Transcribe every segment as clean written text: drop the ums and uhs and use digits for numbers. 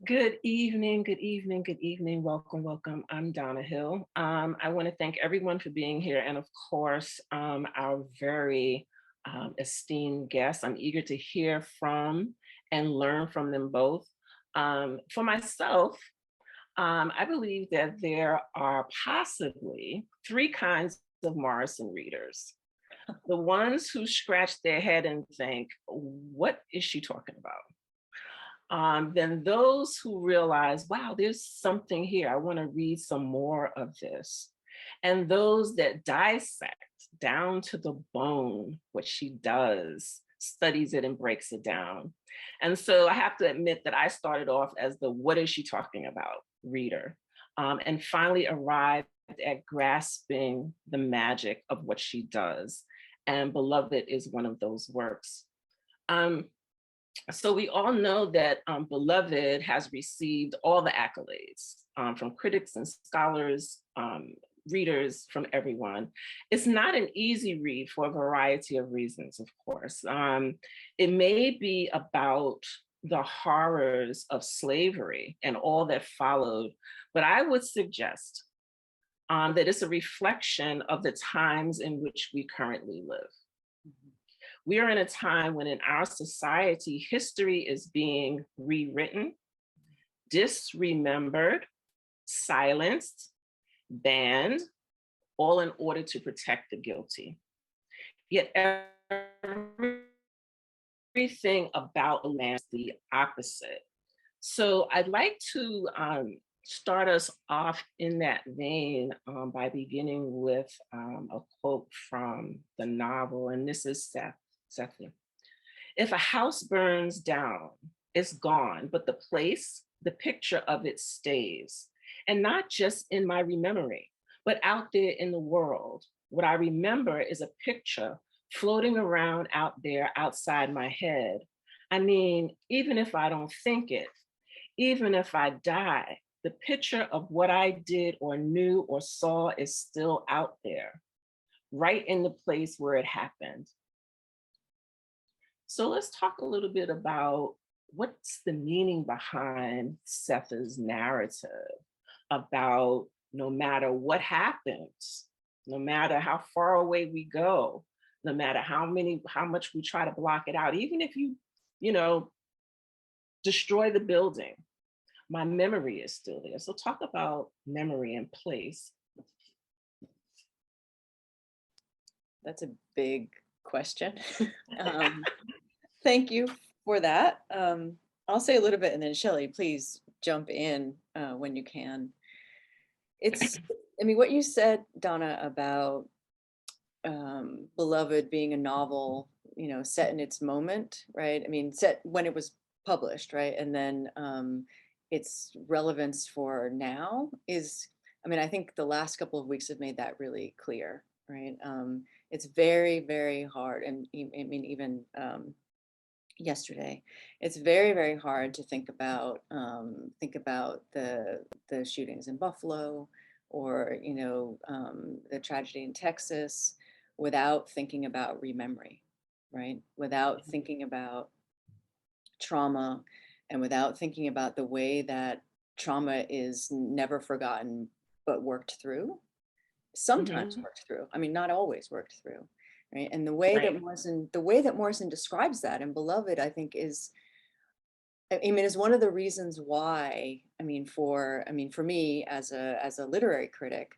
Good evening, good evening, good evening. Welcome, welcome. I'm Donna Hill. I want to thank everyone for being here, and of course, our very esteemed guests. I'm eager to hear from and learn from them both. For myself, I believe that there are possibly three kinds of Morrison readers. The ones who scratch their head and think, "What is she talking about?" Then those who realize, wow, there's something here. I want to read some more of this. And those that dissect down to the bone what she does, studies it and breaks it down. And so I have to admit that I started off as the what is she talking about reader, and finally arrived at grasping the magic of what she does. And Beloved is one of those works. Um, so we all know that Beloved has received all the accolades from critics and scholars, readers, from everyone. It's not an easy read for a variety of reasons, of course. It may be about the horrors of slavery and all that followed, but I would suggest that it's a reflection of the times in which we currently live. We are in a time when in our society, history is being rewritten, disremembered, silenced, banned, all in order to protect the guilty. Yet everything about the land is the opposite. So I'd like to start us off in that vein by beginning with a quote from the novel, and this is Seth. If a house burns down, it's gone, but the place, the picture of it stays. And not just in my memory, but out there in the world. What I remember is a picture floating around out there outside my head. I mean, even if I don't think it, even if I die, the picture of what I did or knew or saw is still out there, right in the place where it happened. So let's talk a little bit about what's the meaning behind Setha's narrative about no matter what happens, no matter how far away we go, no matter how much we try to block it out, even if you know, destroy the building, my memory is still there. So talk about memory and place. That's a big question. um, Thank you for that. I'll say a little bit and then Shelley, please jump in when you can. I mean, what you said, Donna, about Beloved being a novel, set in its moment, right? I mean, set when it was published, right? And then its relevance for now is, I mean, I think the last couple of weeks have made that really clear, right? It's very, very hard. And I mean, even yesterday, it's very, very hard to think about the shootings in Buffalo, or the tragedy in Texas, without thinking about rememory, right? Without thinking about trauma, and without thinking about the way that trauma is never forgotten but worked through, sometimes Mhm. worked through. I mean, not always worked through, right? And Right. The way that Morrison describes that in Beloved, I think I mean, is one of the reasons why, I mean, for me as a literary critic,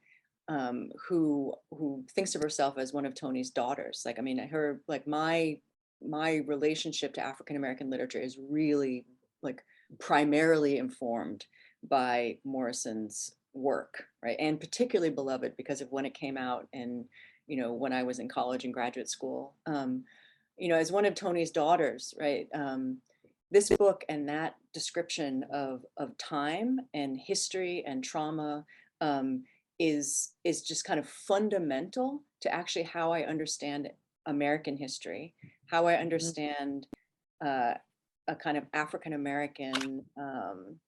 who thinks of herself as one of Toni's daughters, like, I mean, her, like, my relationship to African American literature is really, like, primarily informed by Morrison's work, right? And particularly Beloved, because of when it came out, and when I was in college and graduate school. As one of Toni's daughters, right? This book and that description of time and history and trauma, is just kind of fundamental to actually how I understand American history, how I Mhm. understand uh, a kind of African American, an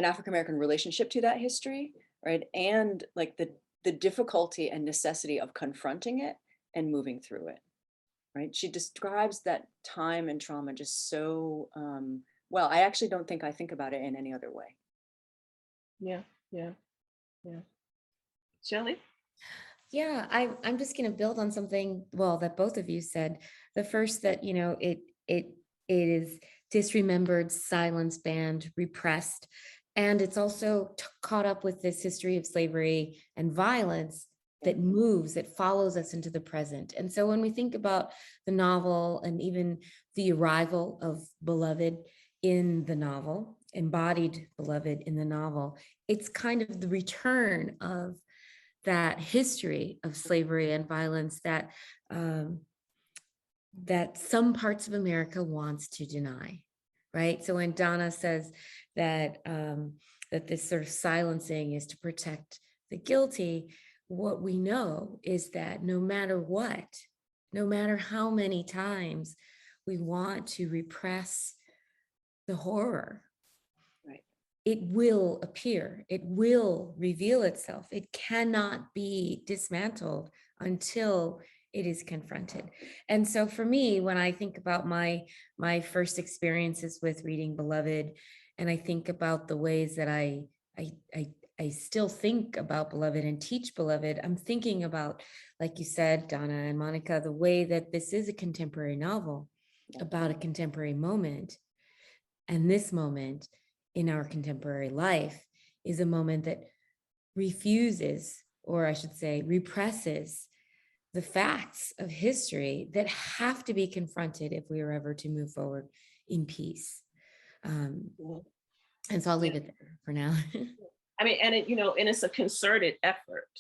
African American relationship to that history, right? And like the difficulty and necessity of confronting it and moving through it, right? She describes that time and trauma just so Well, I actually don't think I think about it in any other way. Yeah, yeah, yeah. Shelley? Yeah, I'm just going to build on something, well, that both of you said. The first, that it is disremembered, silenced, banned, repressed, and it's also caught up with this history of slavery and violence Yeah. that moves, that follows us into the present. And so when we think about the novel and even the arrival of beloved in the novel, embodied beloved in the novel, it's kind of the return of that history of slavery and violence um, that some parts of America wants to deny, right? So when Donna says that this sort of silencing is to protect the guilty, what we know is that no matter what, no matter how many times we want to repress the horror, Right. it will appear, it will reveal itself. It cannot be dismantled until it is confronted. And so for me, when I think about my first experiences with reading Beloved, and I think about the ways that I I I still think about Beloved and teach Beloved, I'm thinking about, like you said, Donna and Monica, the way that this is a contemporary novel Yeah. about a contemporary moment. And this moment in our contemporary life is a moment that refuses, or I should say, represses the facts of history that have to be confronted if we are ever to move forward in peace. Um, Mhm. and so I'll Yeah. leave it there for now. I mean, and and it's a concerted effort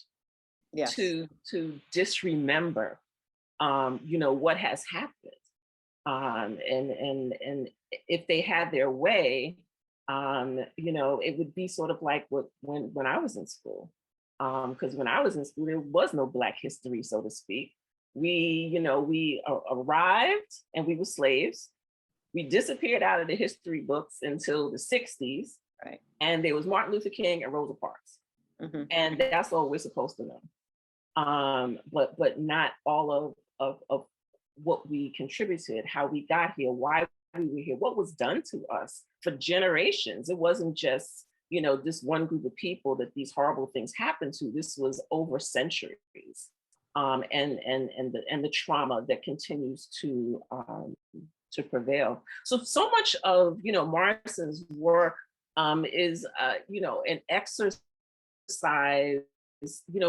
Yes. to disremember, what has happened. And if they had their way, it would be sort of like what when I was in school. Because when I was in school, there was no Black history, so to speak. We arrived and we were slaves. We disappeared out of the history books until the 60s, Right. and there was Martin Luther King and Rosa Parks. Hmm. And that's all we're supposed to know. But not all of what we contributed, how we got here, why we were here, what was done to us for generations. It wasn't just this one group of people that these horrible things happened to. This was over centuries, and the trauma that continues to prevail. So much of Morrison's work is an exercise,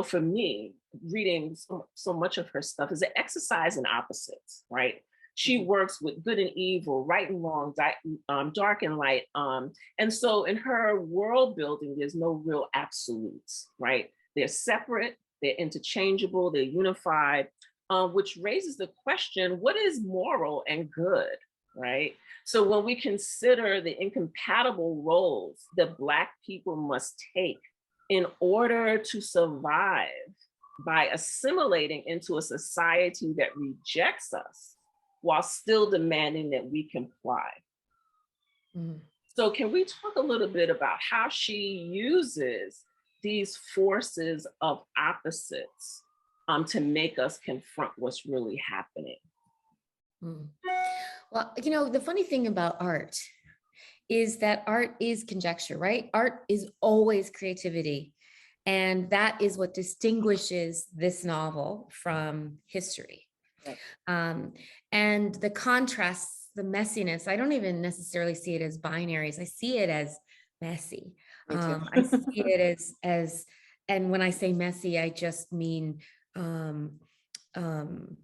for me, reading so much of her stuff is an exercise in opposites, right? She Hmm. works with good and evil, right and wrong, dark and light. And so in her world building, there's no real absolutes, right? They're separate, they're interchangeable, they're unified, which raises the question, what is moral and good, right? So when we consider the incompatible roles that Black people must take in order to survive by assimilating into a society that rejects us while still demanding that we comply. Mm. So, can we talk a little bit about how she uses these forces of opposites to make us confront what's really happening? Mm. Well, the funny thing about art is that art is conjecture, right? Art is always creativity. And that is what distinguishes this novel from history. Right. Um, and the contrasts, the messiness, I don't even necessarily see it as binaries. I see it as messy. Me too. I see it as, and when I say messy, I just mean um, um,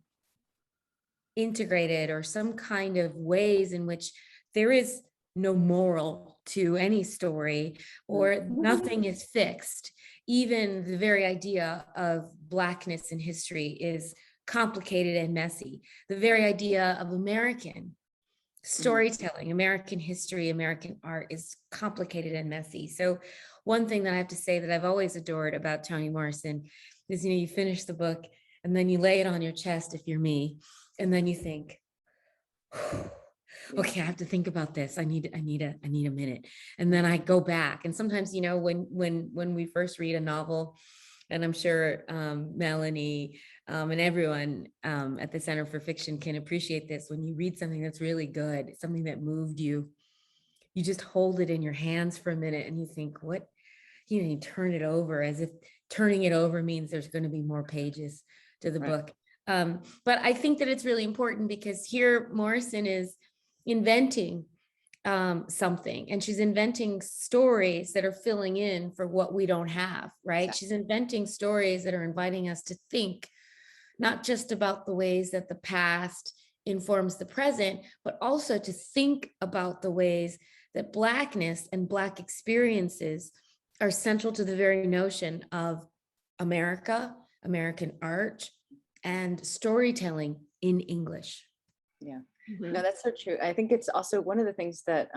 integrated, or some kind of ways in which there is no moral to any story, Mm. or nothing is fixed. Even the very idea of Blackness in history is complicated and messy. The very idea of American Mhm. storytelling, American history, American art is complicated and messy. So one thing that I have to say that I've always adored about Toni Morrison is, you finish the book and then you lay it on your chest if you're me, and then you think, Yeah. okay, I have to think about this. I need a minute. And then I go back. And sometimes, when we first read a novel, and I'm sure Melanie and everyone at the Center for Fiction can appreciate this, when you read something that's really good, something that moved you, you just hold it in your hands for a minute and you think, what, you turn it over as if turning it over means there's going to be more pages to the Right. book. But I think that it's really important because here Morrison is inventing something, and she's inventing stories that are filling in for what we don't have, right? Exactly. She's inventing stories that are inviting us to think not just about the ways that the past informs the present, but also to think about the ways that Blackness and Black experiences are central to the very notion of America, American art, and storytelling in English. Yeah. Mhm. No, that's so true. I think it's also one of the things that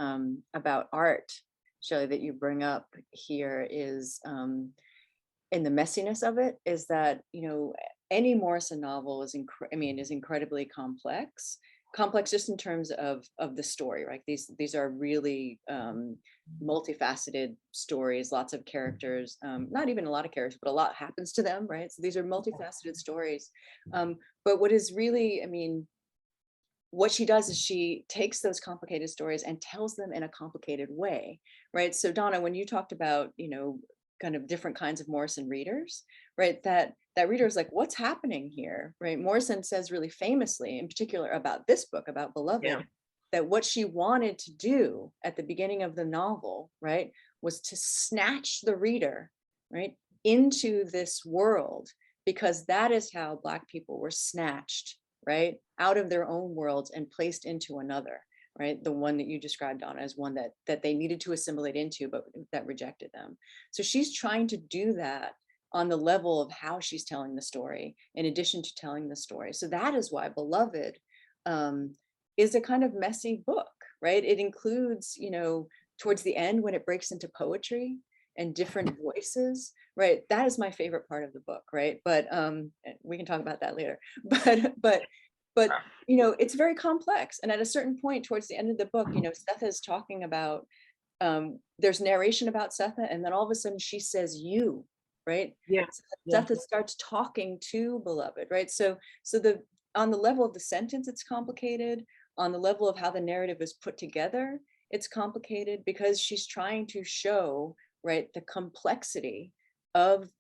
about art, Shelley, that you bring up here is in the messiness of it, is that, you know, any Morrison novel is is incredibly complex. Complex just in terms of the story, right? These are really multifaceted stories, lots of characters, not even a lot of characters, but a lot happens to them, right? So these are multifaceted stories. But what is really, I mean, what she does is she takes those complicated stories and tells them in a complicated way, right? So Donna, when you talked about, you know, kind of different kinds of Morrison readers, right? That reader is like, what's happening here, right? Morrison says really famously, in particular about this book, about Beloved, Yeah. that what she wanted to do at the beginning of the novel, right, was to snatch the reader, right, into this world, because that is how Black people were snatched, right, out of their own worlds and placed into another, right, the one that you described on as one that they needed to assimilate into, but that rejected them. So she's trying to do that on the level of how she's telling the story, in addition to telling the story. So that is why Beloved is a kind of messy book, right? It includes, you know, towards the end when it breaks into poetry and different voices, right? That is my favorite part of the book, right? But we can talk about that later. But you know, it's very complex. And at a certain point towards the end of the book, you know, Setha is talking about, there's narration about Setha, and then all of a sudden she says you, right? Yeah. So Yeah. Setha starts talking to Beloved, right? So the on the level of the sentence, it's complicated. On the level of how the narrative is put together, it's complicated because she's trying to show, right, the complexity of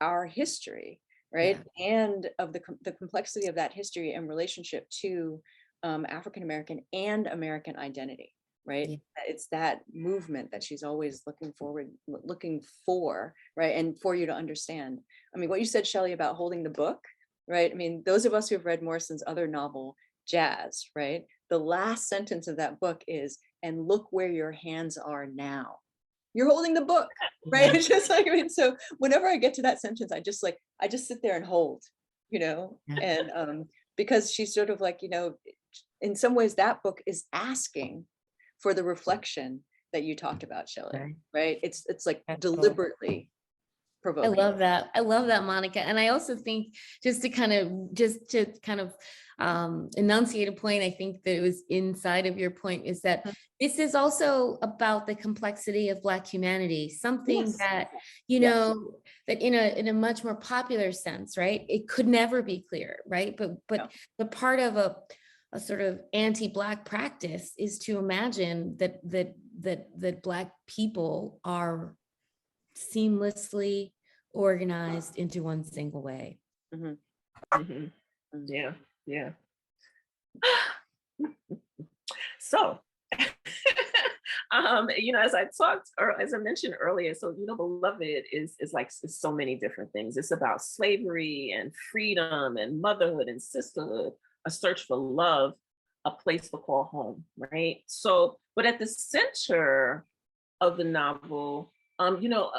our history, right? Yeah. And of the complexity of that history and relationship to African American and American identity, right? Yeah. It's that movement that she's always looking for, right? And for you to understand. I mean, what you said, Shelley, about holding the book, right? I mean, those of us who have read Morrison's other novel, Jazz, right? The last sentence of that book is, and look where your hands are now. You're holding the book, right? Yeah. It's just like, I mean, so whenever I get to that sentence, I just sit there and hold, you know, Yeah. and because she's sort of like, you know, in some ways that book is asking for the reflection that you talked about, Shelley, Right. right? It's like Absolutely. deliberately I provoking. love that. I love that, Monica. And I also think just to kind of enunciate a point, I think that it was inside of your point is that this is also about the complexity of Black humanity, something Yes. that, you Yes. know, that in a much more popular sense, right? It could never be clear, right? But No. the part of a sort of anti-Black practice is to imagine that Black people are seamlessly organized into one single way. Mhm. Mhm. Mhm. Yeah. Yeah. So, you know, as I talked or as I mentioned earlier, so you know, Beloved is like it's so many different things. It's about slavery and freedom and motherhood and sisterhood, a search for love, a place to call home, right? So, but at the center of the novel, you know,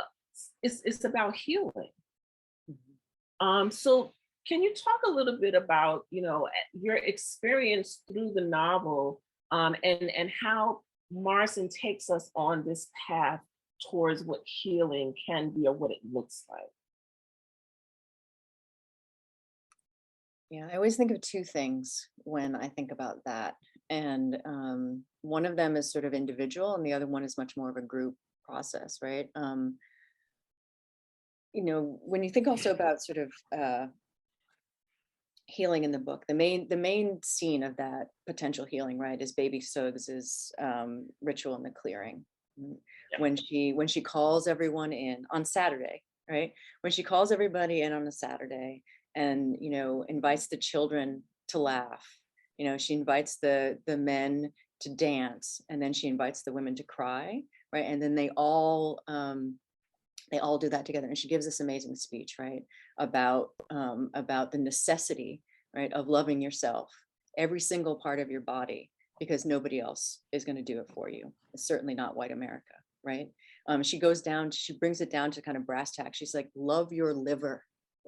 it's about healing. Mhm. So can you talk a little bit about, you know, your experience through the novel, and how Morrison takes us on this path towards what healing can be or what it looks like? Yeah, I always think of two things when I think about that. And one of them is sort of individual, and the other one is much more of a group process, right? You know, when you think also about sort of healing in the book, the main scene of that potential healing, right, is baby Suggs's ritual in the clearing. Yeah. When she calls everyone in on Saturday, right? When she calls everybody in on a Saturday and, you know, invites the children to laugh, you know, she invites the men to dance, and then she invites the women to cry, right? And then they all do that together, and she gives this amazing speech, right, about the necessity, right, of loving yourself, every single part of your body, because nobody else is going to do it for you. It's certainly not white America, right? She goes down, she brings it down to kind of brass tacks. She's like, love your liver,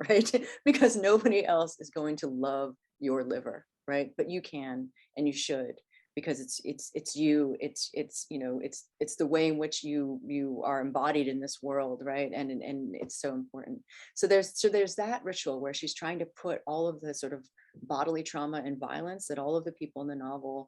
right? Because nobody else is going to love your liver, right? But you can, and you should, because it's you, it's you know, it's the way in which you are embodied in this world, right? And it's so important. So there's that ritual where she's trying to put all of the sort of bodily trauma and violence that all of the people in the novel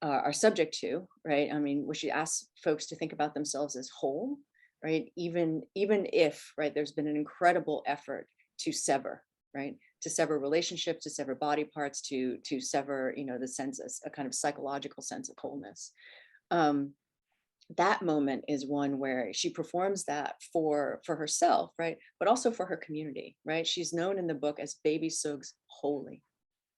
are subject to, right? I mean, where she asks folks to think about themselves as whole, right? Even if, right, there's been an incredible effort to sever, right? To sever relationships, to sever body parts, to sever, you know, the sense, a kind of psychological sense of wholeness. That moment is one where she performs that for herself, right? But also for her community, right? She's known in the book as Baby Suggs Holy,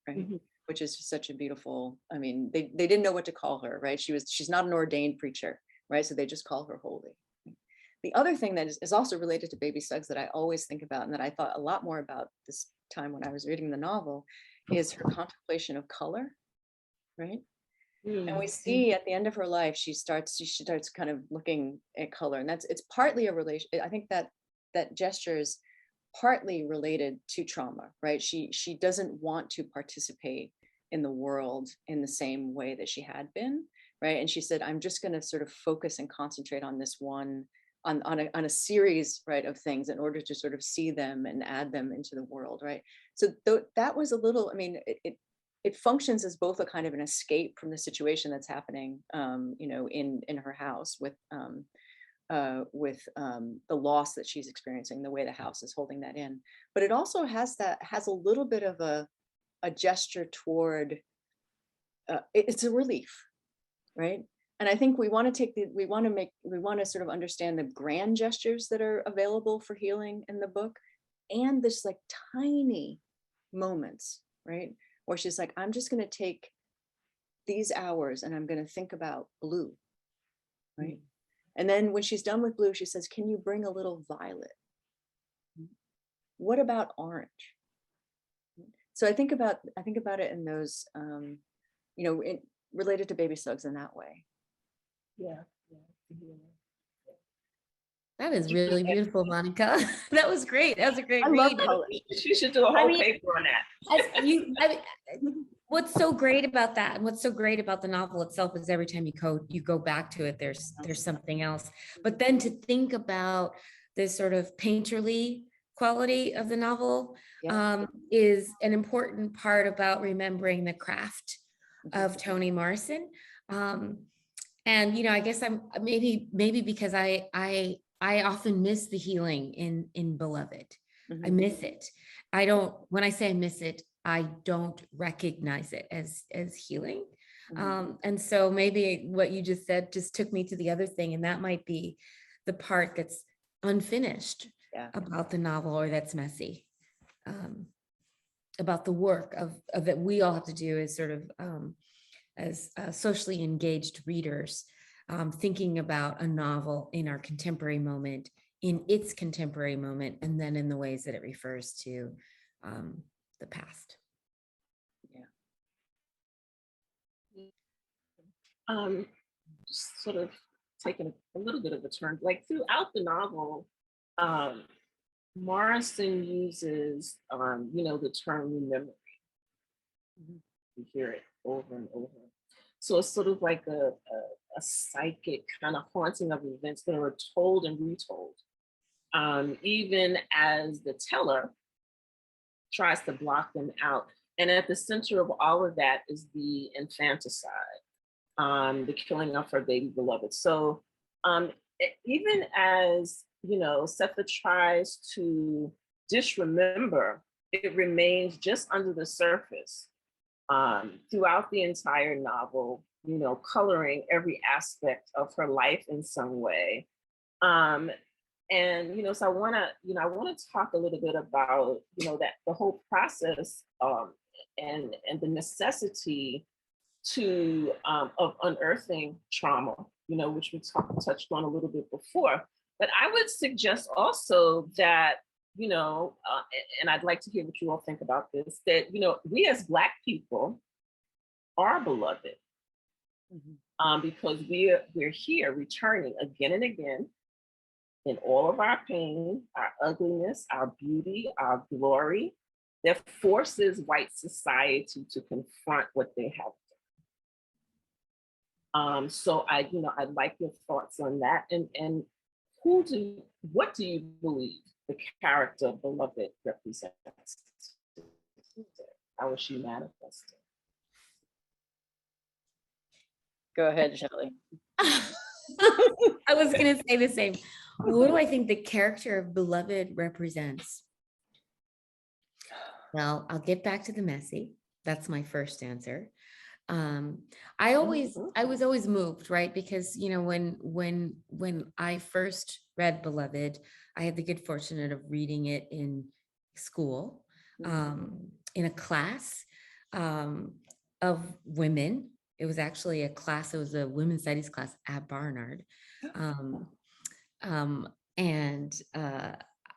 right? Mhm. Which is such a beautiful, I mean, they didn't know what to call her, right? She's not an ordained preacher, right? So they just call her holy. The other thing that is also related to Baby Suggs that I always think about, and that I thought a lot more about this time when I was reading the novel, is her contemplation of color, right? And we Mm. see at the end of her life, she starts kind of looking at color, and it's partly a relation. I think that that gesture is partly related to trauma, right? She doesn't want to participate in the world in the same way that she had been, right? And she said, I'm just going to sort of focus and concentrate on this one, on a series, right, of things in order to sort of see them and add them into the world, right? So that was a little, I mean, it functions as both a kind of an escape from the situation that's happening, you know, in her house with the loss that she's experiencing, the way the house is holding that in. But it also has a little bit of a gesture toward, it's a relief, right? And I think we want to sort of understand the grand gestures that are available for healing in the book, and this like tiny moments, right? Where she's like, I'm just going to take these hours and I'm going to think about blue, right? And then when she's done with blue, she says, can you bring a little violet? What about orange? So I think about it in those, you know, related to Baby Suggs in that way. Yeah. Yeah. That is really beautiful, Monica. That was great. That was a great I love read. color. She should do a I whole mean, paper on that. what's so great about that, and what's so great about the novel itself, is every time you go back to it, there's something else. But then to think about this sort of painterly quality of the novel, Yeah. is an important part about remembering the craft of Toni Morrison. And you know, I guess I'm maybe because I often miss the healing in Beloved. I miss it. I don't, when I say I miss it, I don't recognize it as healing. And so maybe what you just said just took me to the other thing, and that might be the part that's unfinished about the novel, or that's messy, about the work of that we all have to do as sort of as socially engaged readers, thinking about a novel in our contemporary moment, in its contemporary moment, and then in the ways that it refers to the past. Just sort of taking a little bit of a turn, like throughout the novel, Morrison uses, you know, the term memory. You hear it over and over. So it's sort of like a psychic kind of haunting of events that are told and retold, even as the teller tries to block them out. And at the center of all of that is the infanticide, the killing of her baby beloved. So even as, you know, Setha tries to disremember it remains just under the surface throughout the entire novel, you know, coloring every aspect of her life in some way. Um, and you know, so I want to talk a little bit about, you know, that the whole process and the necessity to of unearthing trauma, you know, which we touched on a little bit before. But I would suggest also that, you know, and I'd like to hear what you all think about this, that, you know, we as Black people are beloved Mhm. because we're here returning again and again in all of our pain, our ugliness, our beauty, our glory, that forces white society to confront what they have. So you know, I'd like your thoughts on that. And what do you believe the character beloved represents? How is she manifested? Go ahead, Shelley. I was going to say the same. What do I think the character of beloved represents? Well, I'll get back to the messy. That's my first answer. I was always moved, right? Because, you know, when I first read Beloved, I had the good fortune of reading it in school, in a class of women. It was actually a class, it was a women's studies class at Barnard. Um, and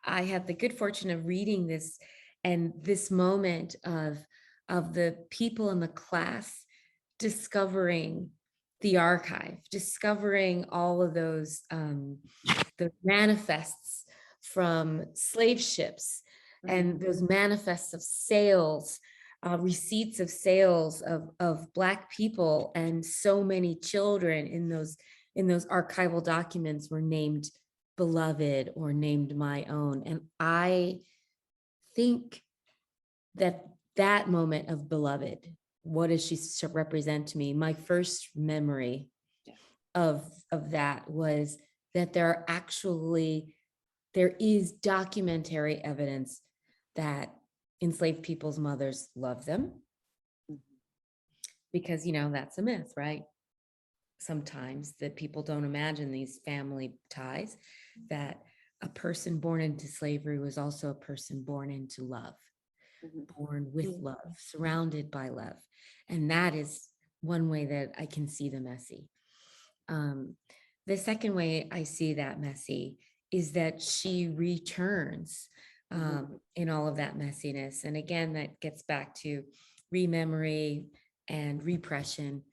I had the good fortune of reading this, and this moment of the people in the class discovering the archive, discovering all of those the manifests from slave ships and those manifests of sales, receipts of sales of Black people, and so many children in those archival documents were named beloved or named my own. And I think that that moment of beloved, what does she represent to me? My first memory of that was that there is documentary evidence that enslaved people's mothers love them, because, you know, that's a myth, right? Sometimes that people don't imagine these family ties, that a person born into slavery was also a person born into love, born with love, surrounded by love. And that is one way that I can see the messy. The second way I see that messy is that she returns in all of that messiness. And again, that gets back to rememory and repression,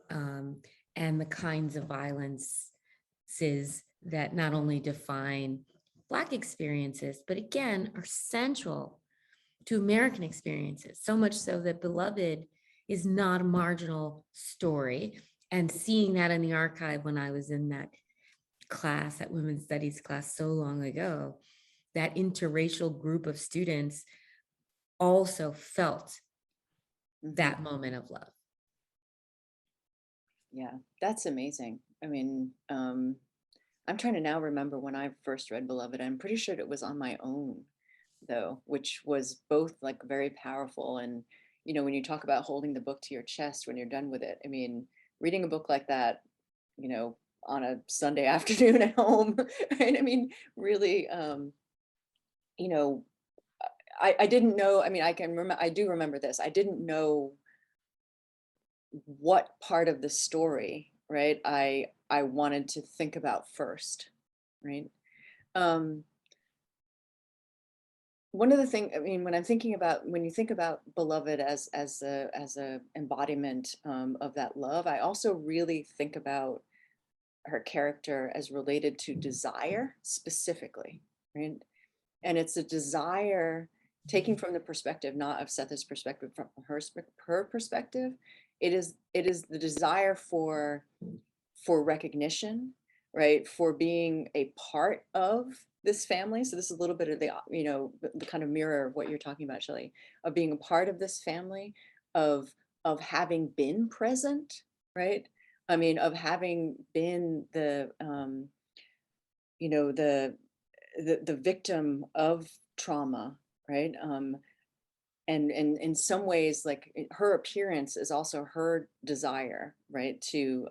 and the kinds of violences that not only define Black experiences, but again, are central to American experiences, so much so that Beloved is not a marginal story. And seeing that in the archive when I was in that class, that women's studies class so long ago, that interracial group of students also felt that moment of love. Yeah, that's amazing. I mean, I'm trying to now remember when I first read Beloved. I'm pretty sure it was on my own, though, which was both like very powerful. And, you know, when you talk about holding the book to your chest when you're done with it, I mean, reading a book like that, you know, on a Sunday afternoon at home, right? I mean, really, you know, I didn't know, I mean, I do remember this. I didn't know what part of the story, right, I wanted to think about first, right? Um, One of the things, I mean, when I'm thinking about, when you think about Beloved as a embodiment of that love, I also really think about her character as related to desire specifically, right? And it's a desire taking from the perspective, not of Setha's perspective, from her perspective. It is the desire for recognition, right? For being a part of this family. So this is a little bit of the, you know, the kind of mirror of what you're talking about, Shelley, of being a part of this family, of having been present, right? I mean, of having been the, you know, the victim of trauma, right? and in some ways, like her appearance is also her desire, right? To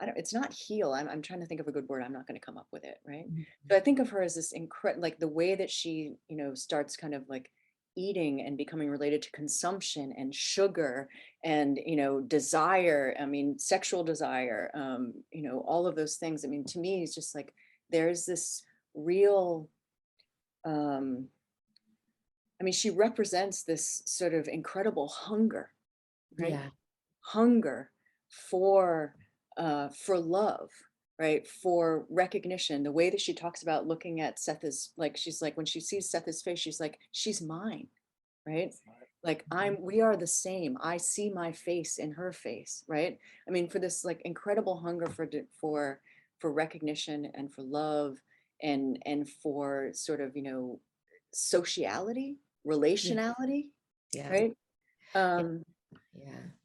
I don't, it's not heal. I'm trying to think of a good word. I'm not going to come up with it, right? Mhm. So I think of her as this incredible, like the way that she, starts kind of like eating and becoming related to consumption and sugar and, desire. I mean, sexual desire, all of those things. I mean, to me, it's just like there's this real, um, I mean, she represents this sort of incredible hunger, right? Yeah. Hunger for love, right? For recognition. The way that she talks about looking at Seth is like, she's like, when she sees Seth's face, she's like, she's mine, right? Like Mhm. we are the same. I see my face in her face, right? I mean, for this like incredible hunger for recognition and for love and for sort of, sociality, Yeah. relationality, Yeah. right? Yeah. Um,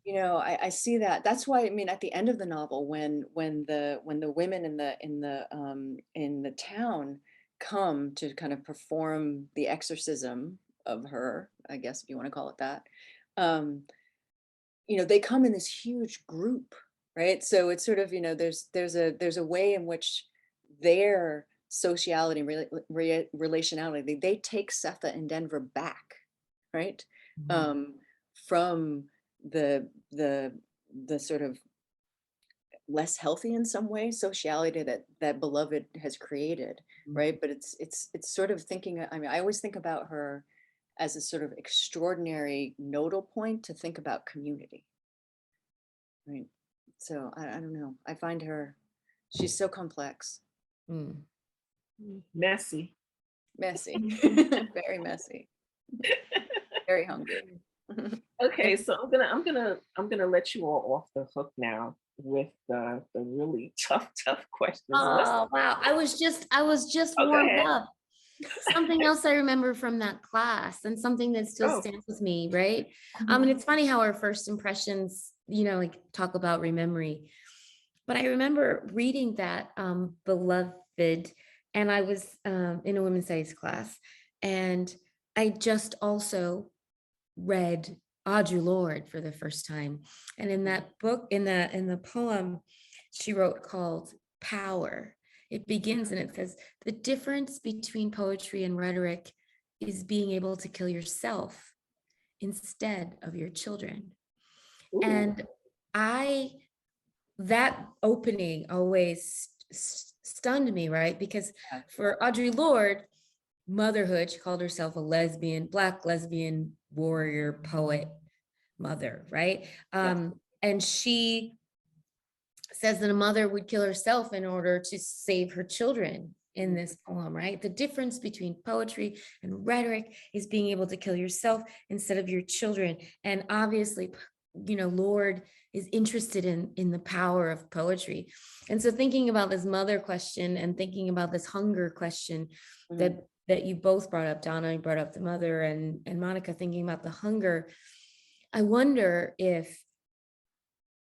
Yeah. I see that. That's why, I mean, at the end of the novel, when the women in the town come to kind of perform the exorcism of her, I guess if you want to call it that, um, they come in this huge group, right? So it's sort of, there's a way in which their sociality and relationality, they take Setha and Denver back, right? Mhm. Um, from the sort of less healthy in some way sociality that Beloved has created, Mhm. right? But it's sort of thinking, I mean, I always think about her as a sort of extraordinary nodal point to think about community, right? So I don't know. I find her, she's so complex, Mm. Messy. messy, very messy, very hungry. Okay, so I'm gonna let you all off the hook now with the really tough questions. Let's Oh, wow. I was just oh, go warmed ahead. up. Something else I remember from that class and something that still Oh, stands with me, right? And mhm. it's funny how our first impressions, like talk about memory. But I remember reading that Beloved, and I was in a women's studies class, and I just also read Audre Lorde for the first time. And in that book, in the poem she wrote called Power, it begins and it says, the difference between poetry and rhetoric is being able to kill yourself instead of your children. Ooh, And I that opening always stunned me, right? Because Yeah, for Audre Lorde, motherhood, she called herself a lesbian, Black lesbian warrior, poet, mother, right? yes, And she says that a mother would kill herself in order to save her children in mhm, this poem, right? The difference between poetry and rhetoric is being able to kill yourself instead of your children. And obviously, Lord is interested in the power of poetry. And so thinking about this mother question and thinking about this hunger question mhm, that you both brought up, Donna, you brought up the mother, and Monica thinking about the hunger, I wonder if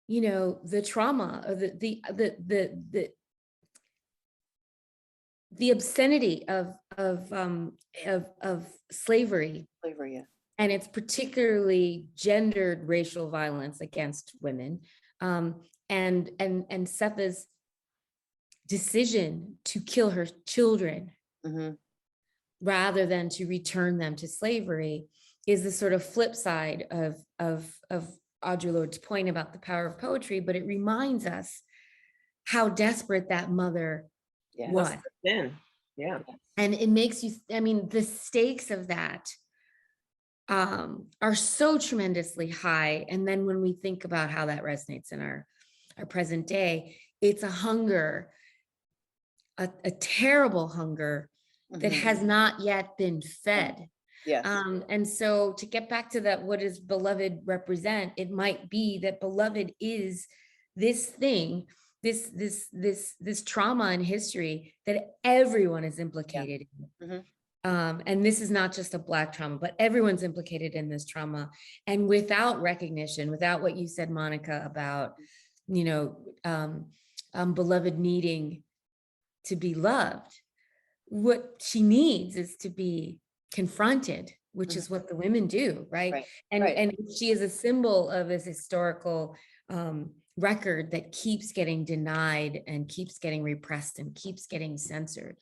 the trauma or the obscenity of slavery, flavor, yeah. and it's particularly gendered racial violence against women, and Setha's decision to kill her children Hmm. rather than to return them to slavery is the sort of flip side of Audre Lorde's point about the power of poetry, but it reminds us how desperate that mother Yes, must was. have been. Yeah. yes, And it makes you, I mean, the stakes of that are so tremendously high. And then when we think about how that resonates in our present day, it's a hunger, a terrible hunger that hmm, has not yet been fed. yes, And so to get back to that, what does beloved represent? It might be that beloved is this thing, this trauma in history that everyone is yeah, implicated in. hmm, And this is not just a Black trauma, but everyone's implicated in this trauma. And without recognition, without what you said, Monica, about, you know, beloved needing to be loved, what she needs is to be confronted which Mhm. is what the women do, right? Right. And Right. and she is a symbol of this historical record that keeps getting denied and keeps getting repressed and keeps getting censored.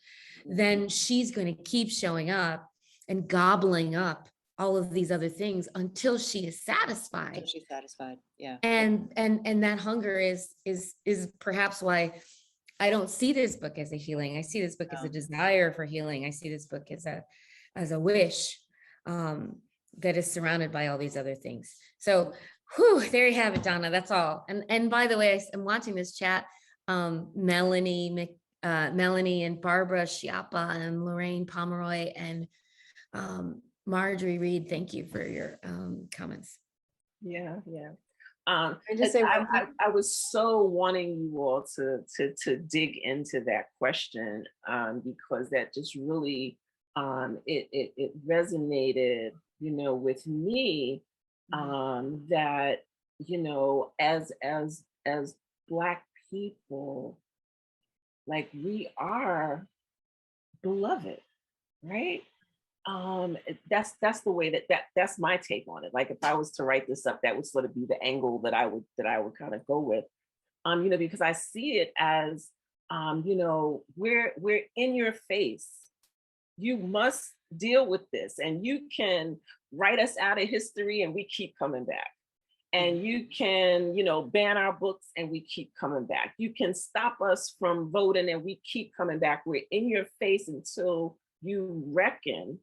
Mhm. Then she's going to keep showing up and gobbling up all of these other things until she is Until satisfied. she's satisfied. Yeah. And that hunger is perhaps why I don't see this book as a healing. I see this book as a No. desire for healing. I see this book as a wish um, that is surrounded by all these other things. So, whew, there you have it, Donna. That's all. And by the way, I'm watching this chat. Melanie and Barbara Schiappa and Lorraine Pomeroy and Marjorie Reed. Thank you for your comments. Yeah, yeah. Can I just say one thing? I was so wanting you all to dig into that question because that just really it resonated, with me Mhm. that as Black people, like we are beloved, right? That's the way that's my take on it. Like if I was to write this up, that would sort of be the angle that I would kind of go with. Because I see it as we're in your face. You must deal with this, and you can write us out of history and we keep coming back. Mhm. And you can, ban our books and we keep coming back. You can stop us from voting and we keep coming back. We're in your face until you reckon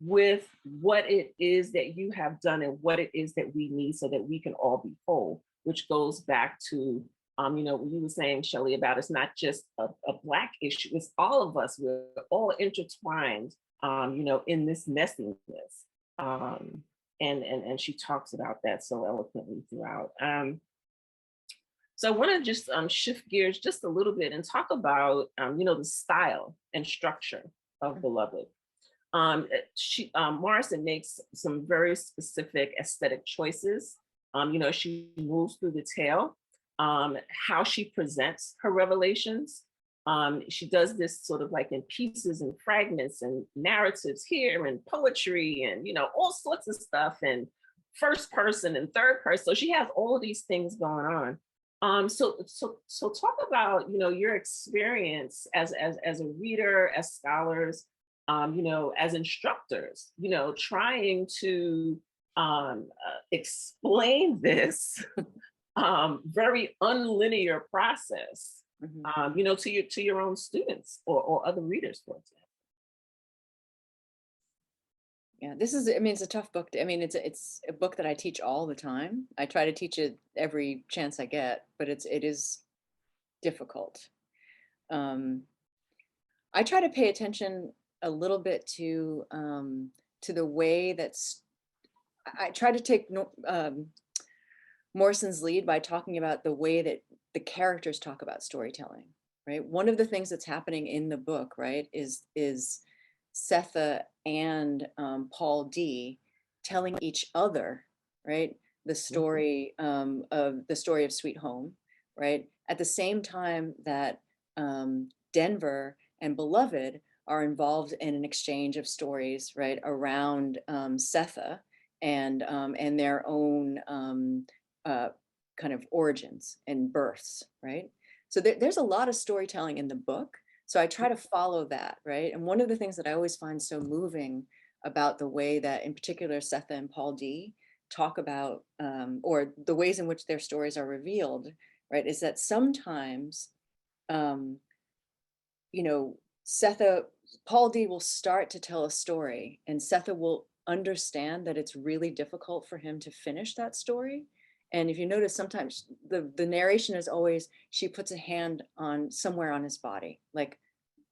with what it is that you have done and what it is that we need so that we can all be whole, which goes back to what you were saying, Shelley, about it's not just a Black issue, it's all of us. We're all intertwined, in this messiness. Um, and she talks about that so eloquently throughout. So I want to just shift gears just a little bit and talk about the style and structure of Beloved. Morrison makes some very specific aesthetic choices. She moves through the tale, how she presents her revelations. She does this sort of like in pieces and fragments and narratives here and poetry and all sorts of stuff and first person and third person. So she has all of these things going on. So talk about your experience as a reader, as scholars, as instructors, trying to explain this very unlinear process, Mhm. to your own students or other readers, for example. Yeah, this is, I mean, it's a tough book. I mean, it's a book that I teach all the time. I try to teach it every chance I get, but it is difficult. Um, I try to pay attention a little bit to the way that's. I try to take Morrison's lead by talking about the way that the characters talk about storytelling, right? One of the things that's happening in the book, right, is Setha and Paul D telling each other, right, the Mhm. story of Sweet Home, right, at the same time that Denver and Beloved are involved in an exchange of stories, right, around Setha and their own uh, kind of origins and births, right? So there's a lot of storytelling in the book. So I try to follow that, right? And one of the things that I always find so moving about the way that, in particular, Setha and Paul D talk about, or the ways in which their stories are revealed, right, is that sometimes, um, you know, Setha, Paul D will start to tell a story, and Setha will understand that it's really difficult for him to finish that story. And if you notice, sometimes the narration is always she puts a hand on somewhere on his body, like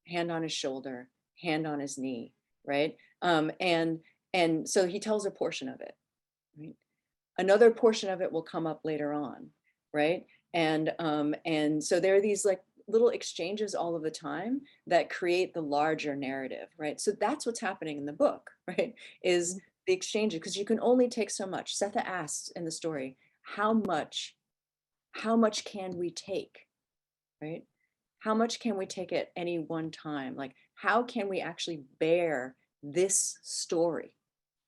hand on his shoulder, hand on his knee, right? And so he tells a portion of it, right? Another portion of it will come up later on, right? And so there are these like little exchanges all of the time that create the larger narrative, right? So that's what's happening in the book, right? Is the exchanges, because you can only take so much. Setha asks in the story, how much can we take, right? How much can we take at any one time? Like, how can we actually bear this story,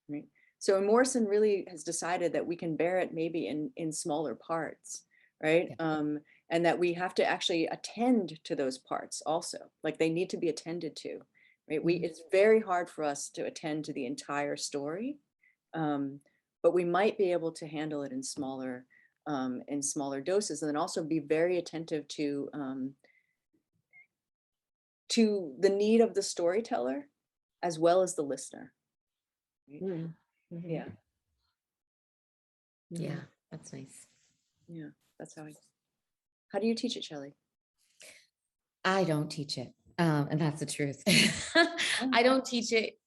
Right. So Morrison really has decided that we can bear it maybe in smaller parts, right? Yeah. And that we have to actually attend to those parts also. Like they need to be attended to, right? Mhm. It's very hard for us to attend to the entire story, um, but we might be able to handle it in smaller doses, and then also be very attentive to the need of the storyteller as well as the listener. Right? Mm, mhm, Yeah, Yeah, mhm. that's nice. yeah. That's how do you teach it, Shelley? I don't teach it. And that's the truth. Oh, I don't teach it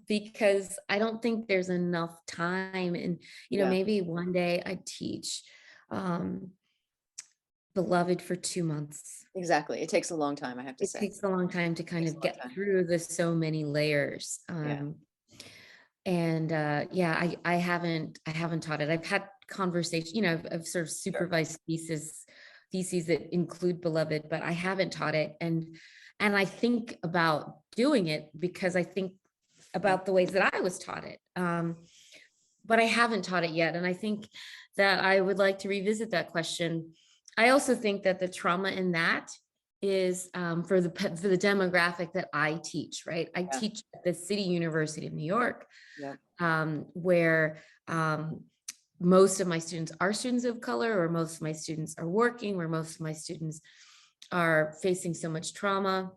because I don't think there's enough time. And, yeah, maybe one day I teach um, Beloved for 2 months. exactly. It takes a long time, I have to It say. takes a long time to It kind takes a of long get time. through the so many layers. Yeah. And yeah, I haven't taught it. I've had conversation, I've sort of Sure. supervised theses that include Beloved, but I haven't taught it. And I think about doing it because I think Mm, about the ways that I was taught it. But I haven't taught it yet. And I think that I would like to revisit that question. I also think that the trauma in that is for the demographic that I teach, right? I yeah, teach at the City University of New York, yeah, where most of my students are students of color, or most of my students are working, where most of my students are facing so much trauma.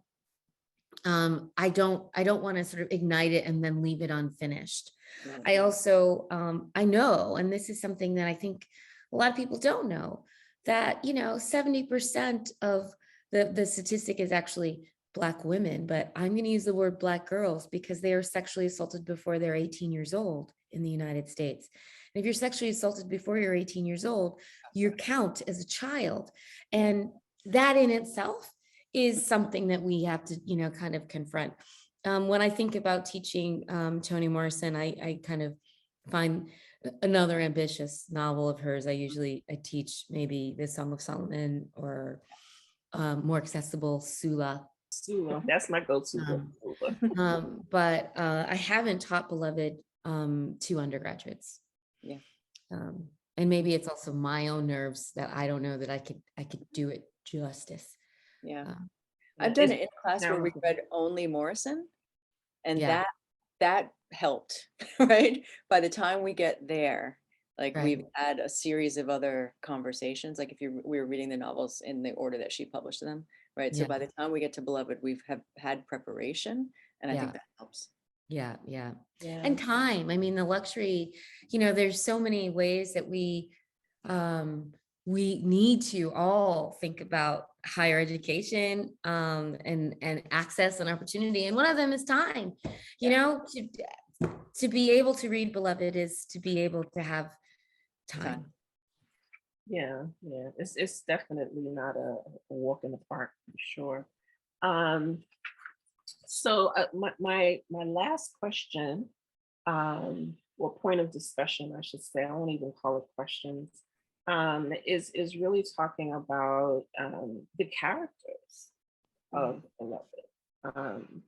I don't want to sort of ignite it and then leave it unfinished. right. I also I know, and this is something that I think a lot of people don't know, that 70% of the statistic is actually Black women, but I'm going to use the word Black girls because they are sexually assaulted before they're 18 years old in the United States. And if you're sexually assaulted before you're 18 years old, you count as a child. Yeah, And that in itself is something that we have to, kind of confront. When I think about teaching Toni Morrison, I kind of find another ambitious novel of hers. I teach maybe The Song of Solomon, or more accessible Sula. Sula, that's my go-to book. Um, Sula. but I haven't taught Beloved to undergraduates. yeah, And maybe it's also my own nerves that I don't know that I could do it justice. yeah. Um, I've Yeah, done it's it in class where we challenging. read only Morrison, and yeah, that helped, right? By the time we get there, like right. we've had a series of other conversations. Like if we were reading the novels in the order that she published them, right? So Yeah, by the time we get to Beloved, we've have had preparation, and I think yeah. that helps. Yeah, yeah. Yeah. And time. I mean, the luxury, there's so many ways that we need to all think about higher education, and access and opportunity. And one of them is time. You Yeah, know, to be able to read Beloved is to be able to have time. time. Yeah, yeah. It's definitely not a walk in the park for sure. Um, so my last question, or point of discussion, I should say, I won't even call it questions, is really talking about the characters Mhm. of Beloved. Um,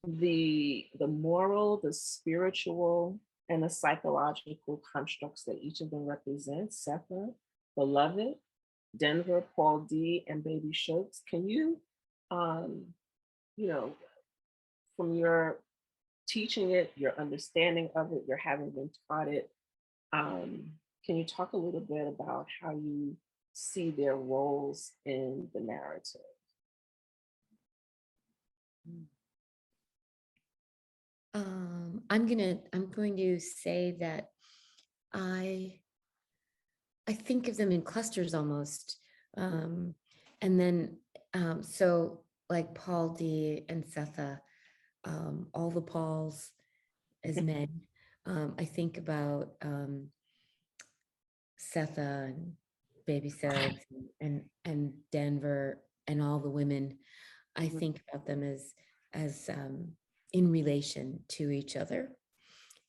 the moral, the spiritual, and the psychological constructs that each of them represents, Setha, Beloved, Denver, Paul D, and Baby Schultz. Can you, um, you know, from your teaching it, your understanding of it, your having been taught it, um, can you talk a little bit about how you see their roles in the narrative? Mm. I'm going to say that I I think of them in clusters almost. Um, and then, so like Paul D and Setha, all the Pauls as men. I think about Setha and Baby Suggs and Denver and all the women. I Mhm. think about them as in relation to each other.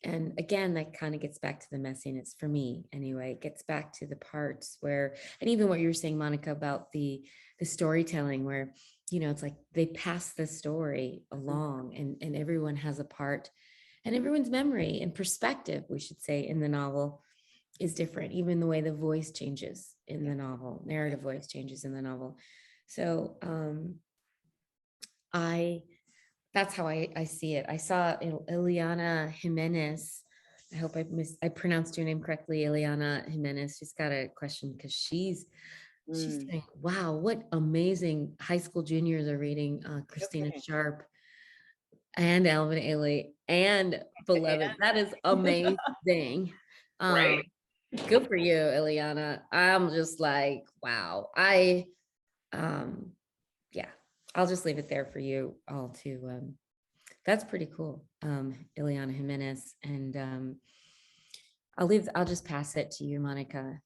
And again, that kind of gets back to the messiness for me anyway. It gets back to the parts where, and even what you were saying, Monica, about the storytelling, where it's like they pass the story along, and everyone has a part, And everyone's memory and perspective, we should say, in the novel is different. Even the way the voice changes in the novel, narrative voice changes in the novel. So that's how I see it. I saw Ileana Jimenez. I hope I pronounced your name correctly, Ileana Jimenez. She's got a question because she's saying, wow, what amazing high school juniors are reading Christina Okay. Sharp and Alvin Ailey and Beloved. That is amazing. Right. Good for you, Ileana. I'm just like, wow. Yeah, I'll just leave it there for you all to that's pretty cool. Ileana Jimenez. And I'll just pass it to you, Monica.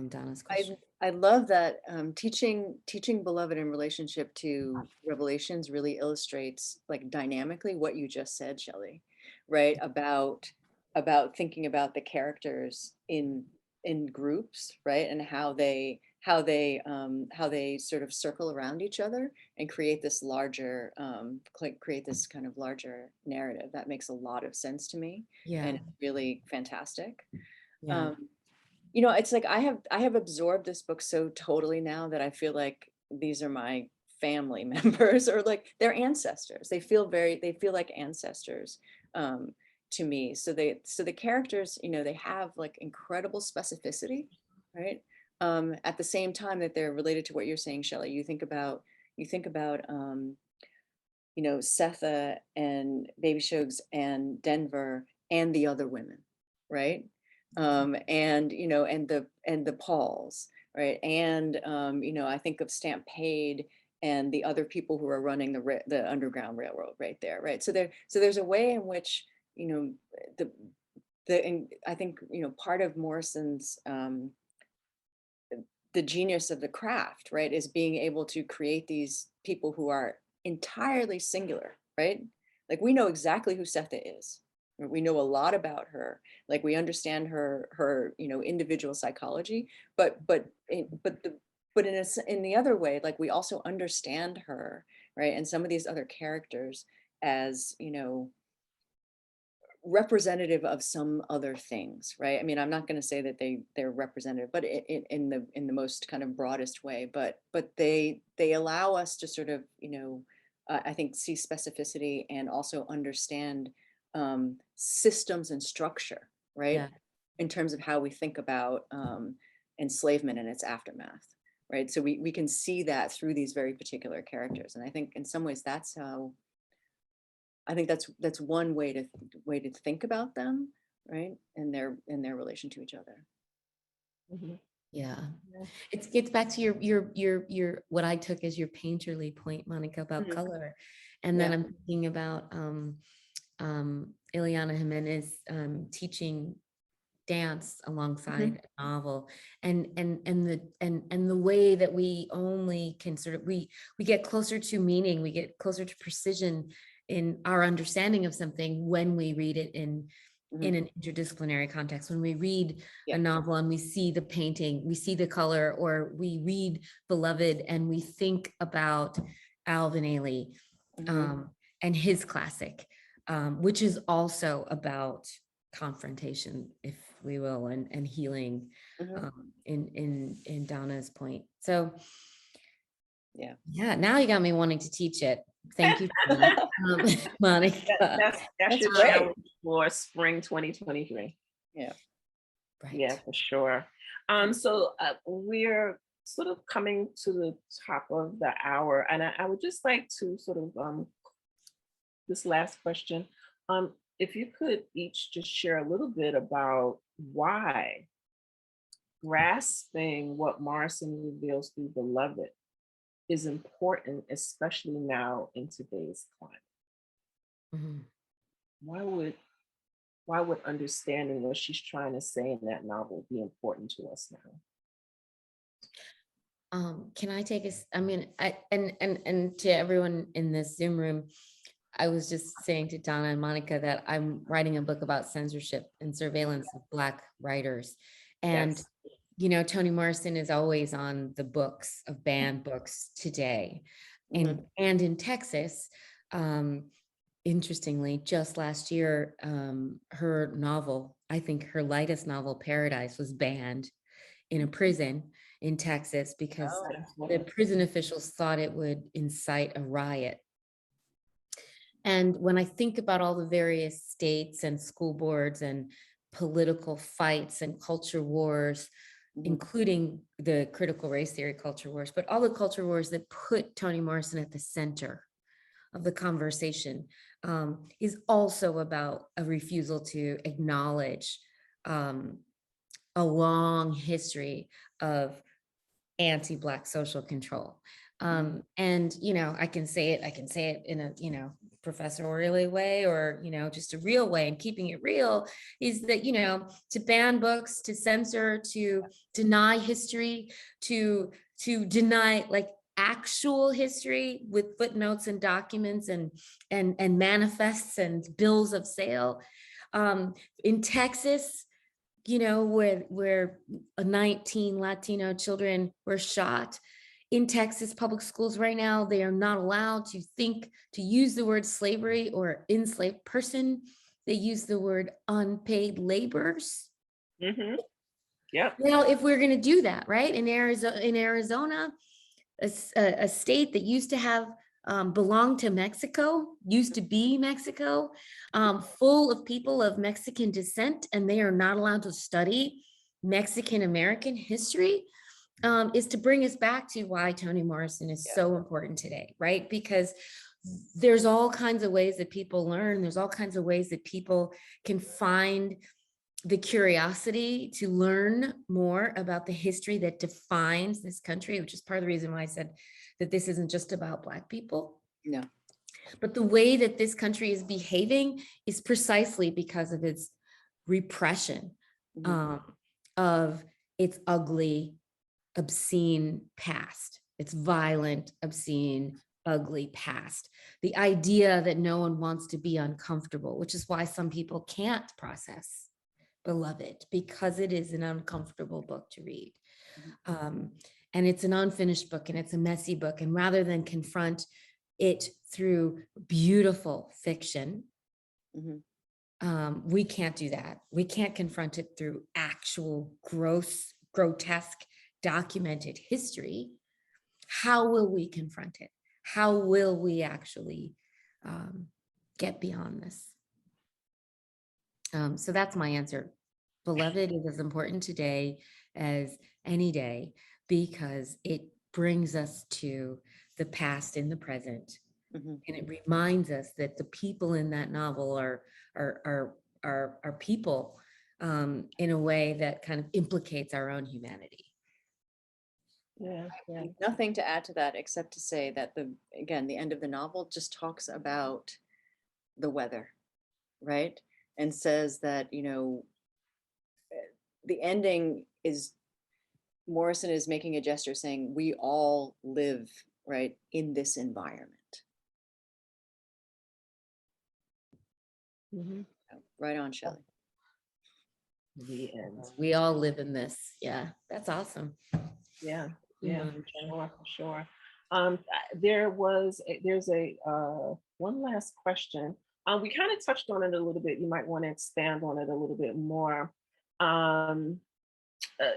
Donna's question. I love that teaching Beloved in relationship to Revelations really illustrates like dynamically what you just said, Shelley, right? About thinking about the characters in groups, right? And how they sort of circle around each other and create this larger create this kind of larger narrative. That makes a lot of sense to me. Yeah. And it's really fantastic. Yeah. You know, it's like I have absorbed this book so totally now that I feel like these are my family members or like their ancestors. They feel like ancestors to me. So the characters, you know, they have like incredible specificity, right? At the same time that they're related to what you're saying, Shelley. You think about you know, Setha and Baby Shugs and Denver and the other women, right? And you know, and the Pauls, right? And you know, I think of Stampede and the other people who are running the Underground Railroad right there, right? So there's a way in which, you know, and I think, you know, part of Morrison's the genius of the craft, right, is being able to create these people who are entirely singular, right? Like we know exactly who Setha is. We know a lot about her. Like we understand her, you know, individual psychology, but in the other way, like we also understand her, right? And some of these other characters as, you know, representative of some other things, right? I mean, I'm not going to say that they're representative, but in the most kind of broadest way. But they allow us to sort of, you know, I think see specificity and also understand systems and structure, right? Yeah. In terms of how we think about enslavement and its aftermath, right? So we can see that through these very particular characters, and I think in some ways that's how I think that's one way to think about them, right? And their relation to each other. Mhm. Yeah. Yeah. It gets back to your what I took as your painterly point, Monica, about Mhm. color. And then Yeah. I'm thinking about Ileana Jimenez teaching dance alongside Mhm. a novel, and the way that we only can sort of we get closer to meaning, we get closer to precision in our understanding of something when we read it in Mhm. an interdisciplinary context. When we read Yeah. a novel and we see the painting, we see the color, or we read Beloved and we think about Alvin Ailey Mhm. and his classic, which is also about confrontation, if we will, and healing, Mhm. in Donna's point. So Yeah. yeah, now you got me wanting to teach it. Thank you for that, Monica. That's That's your great. challenge for spring 2023. Yeah. Yeah, Right. for sure. So we're sort of coming to the top of the hour, and I would just like to sort of this last question. If you could each just share a little bit about why grasping what Morrison reveals through Beloved is important, especially now in today's climate. Mhm. Why would why would understanding what she's trying to say in that novel be important to us now? Can I take us? I mean, and to everyone in this Zoom room, I was just saying to Donna and Monica that I'm writing a book about censorship and surveillance of Black writers. And, Yes. you know, Toni Morrison is always on the books of banned books today. Mhm. And in Texas, interestingly, just last year, her novel, I think her lightest novel, Paradise, was banned in a prison in Texas because Oh, the prison officials thought it would incite a riot. And when I think about all the various states and school boards and political fights and culture wars, mhm, including the critical race theory culture wars, but all the culture wars that put Toni Morrison at the center of the conversation, is also about a refusal to acknowledge a long history of anti-Black social control. And, I can say it in a, professorially way, or, just a real way. And keeping it real is that, to ban books, to censor, to deny history, to deny like actual history with footnotes and documents and manifests and bills of sale. In Texas, where 19 Latino children were shot in Texas public schools right now. They are not allowed to use the word slavery or enslaved person. They use the word unpaid laborers. Mm-hmm. Yep. Well, if we're going to do that, right? In Arizona, a state that used to have belonged to Mexico, used to be Mexico, full of people of Mexican descent, and they are not allowed to study Mexican American history, is to bring us back to why Toni Morrison is so important today, right? Because there's all kinds of ways that people learn. There's all kinds of ways that people can find the curiosity to learn more about the history that defines this country, which is part of the reason why I said that this isn't just about Black people. no, But the way that this country is behaving is precisely because of its repression, mhm, of its ugly, obscene past, its violent, obscene, ugly past. The idea that no one wants to be uncomfortable, which is why some people can't process Beloved, because it is an uncomfortable book to read. mhm, And it's an unfinished book, and it's a messy book. And rather than confront it through beautiful fiction, mhm. we can't do that. We can't confront it through actual gross, grotesque, documented history. How will we confront it? How will we actually get beyond this? So that's my answer. Beloved is as important today as any day because it brings us to the past in the present, Mhm. and it reminds us that the people in that novel are people, in a way that kind of implicates our own humanity. Yeah. Yeah. Nothing to add to that except to say that the end of the novel just talks about the weather, right? And says that, the ending is Morrison is making a gesture saying we all live, right, in this environment. Mm-hmm. Right on, Shelley. The end. We all live in this. Yeah, that's awesome. Yeah. Yeah. Mhm. For sure. There's a one last question. We kind of touched on it a little bit. You might want to expand on it a little bit more. Um, uh,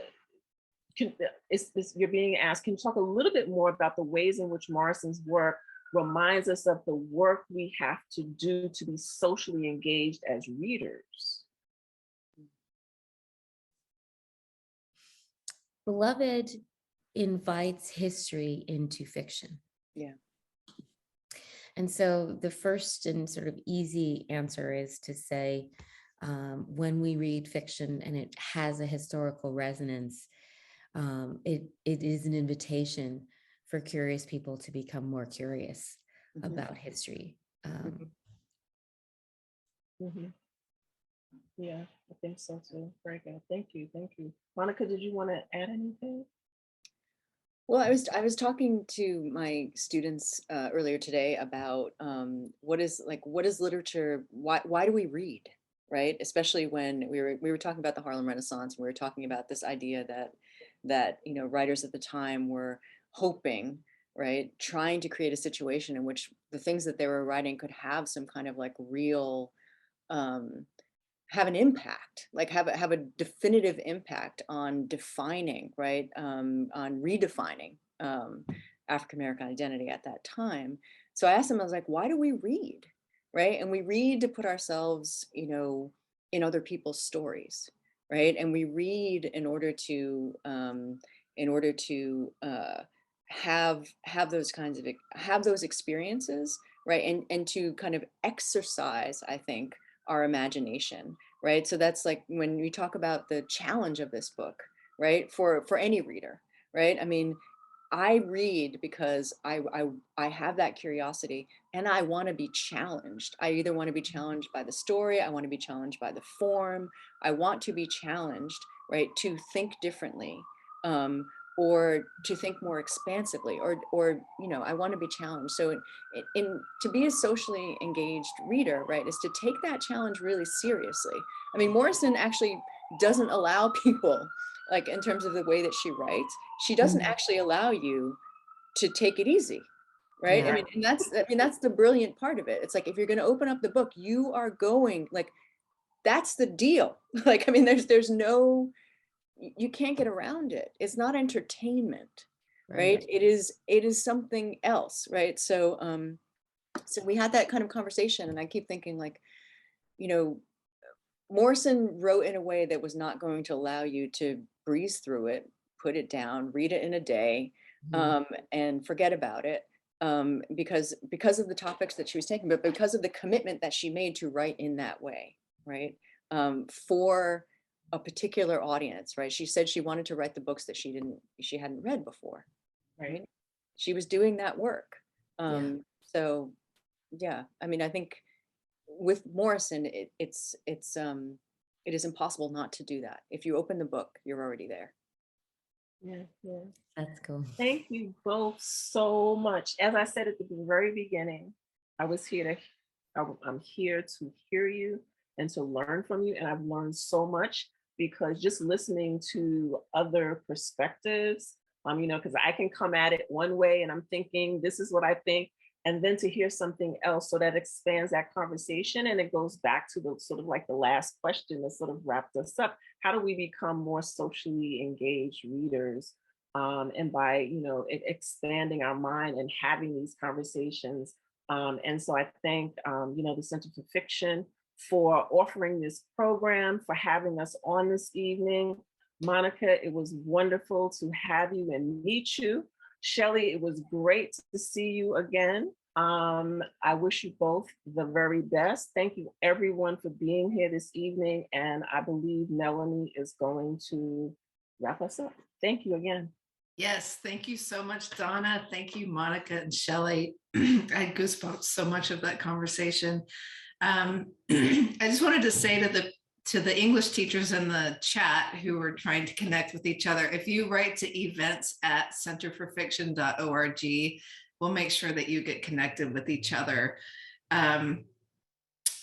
you're being asked, can you talk a little bit more about the ways in which Morrison's work reminds us of the work we have to do to be socially engaged as readers? Beloved invites history into fiction. Yeah. And so the first and sort of easy answer is to say, when we read fiction and it has a historical resonance, it is an invitation for curious people to become more curious Mhm. about history. Mm-hmm. Yeah, I think so too. Very good. Thank you. Thank you. Monica, did you want to add anything? Well, I was talking to my students earlier today about what is literature? Why do we read, right? Especially when we were talking about the Harlem Renaissance, and we were talking about this idea that writers at the time were hoping, right? Trying to create a situation in which the things that they were writing could have some kind of like real, um, have an impact, like have a definitive impact on defining, right? On redefining African American identity at that time. So I asked them, I was like, why do we read, right? And we read to put ourselves, in other people's stories, right? And we read in order to have those kinds of have those experiences, right? And to kind of exercise, I think, our imagination, right? So that's like when we talk about the challenge of this book, right? For any reader, right? I mean, I read because I have that curiosity and I want to be challenged. I either want to be challenged by the story, I want to be challenged by the form, I want to be challenged, right, to think differently, um, or to think more expansively, or I want to be challenged. So in to be a socially engaged reader, right, is to take that challenge really seriously. I mean, Morrison actually doesn't allow people, like in terms of the way that she writes, she doesn't Mhm. actually allow you to take it easy, right? I Yeah. mean, and that's the brilliant part of it. It's like if you're going to open up the book, you are going like that's the deal. Like, I mean, there's no, you can't get around it. It's not entertainment, Right. right? It is something else, right? So we had that kind of conversation, and I keep thinking like, you know, Morrison wrote in a way that was not going to allow you to breeze through it, put it down, read it in a day, Mhm. and forget about it, because of the topics that she was taking, but because of the commitment that she made to write in that way, right? For a particular audience, right? She said she wanted to write the books that she hadn't read before, Right. right? She was doing that work. Yeah. So yeah, I mean, I think with Morrison, it is impossible not to do that. If you open the book, you're already there. Yeah. Yeah. That's cool. Thank you both so much. As I said at the very beginning, I was here to, I'm here to hear you and to learn from you. And I've learned so much because just listening to other perspectives, because I can come at it one way and I'm thinking, this is what I think. And then to hear something else, so that expands that conversation. And it goes back to the sort of like the last question that sort of wrapped us up. How do we become more socially engaged readers? And by expanding our mind and having these conversations. And so I thank the Center for Fiction for offering this program, for having us on this evening. Monica, it was wonderful to have you and meet you. Shelley, it was great to see you again. I wish you both the very best. Thank you everyone for being here this evening. And I believe Melanie is going to wrap us up. Thank you again. Yes, thank you so much, Donna. Thank you, Monica and Shelley. I had goosebumps so much of that conversation. I just wanted to say to the English teachers in the chat who were trying to connect with each other, if you write to events@centerforfiction.org, we'll make sure that you get connected with each other.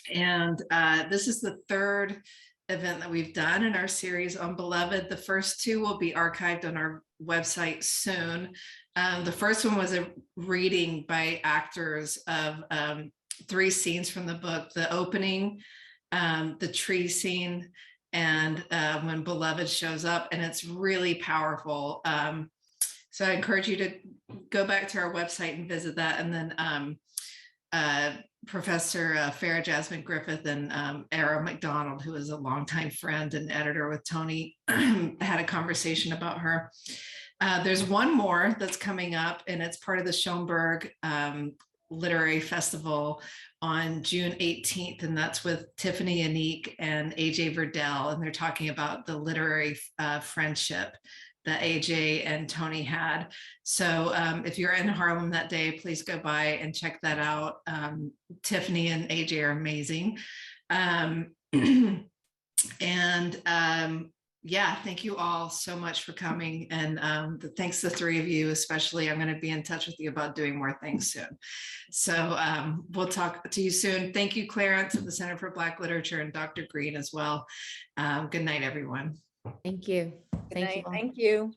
This is the third event that we've done in our series on Beloved. The first two will be archived on our website soon. The first one was a reading by actors of 3 scenes from the book: the opening, the tree scene, and when Beloved shows up, and it's really powerful. So I encourage you to go back to our website and visit that. And then Professor Farah Jasmine Griffith and Era McDonald, who is a longtime friend and editor with Toni, had a conversation about her. There's one more that's coming up, and it's part of the Schoenberg Literary Festival on June 18th, and that's with Tiffany Anique and AJ Verdell, and they're talking about the literary friendship that AJ and Toni had. So if you're in Harlem that day, please go by and check that out. Tiffany and AJ are amazing. Yeah, thank you all so much for coming. And thanks to the 3 of you, especially. I'm going to be in touch with you about doing more things soon. So we'll talk to you soon. Thank you, Clarence at the Center for Black Literature, and Dr. Green as well. Good night, everyone. Thank you. Good Thank you night. all. Thank you.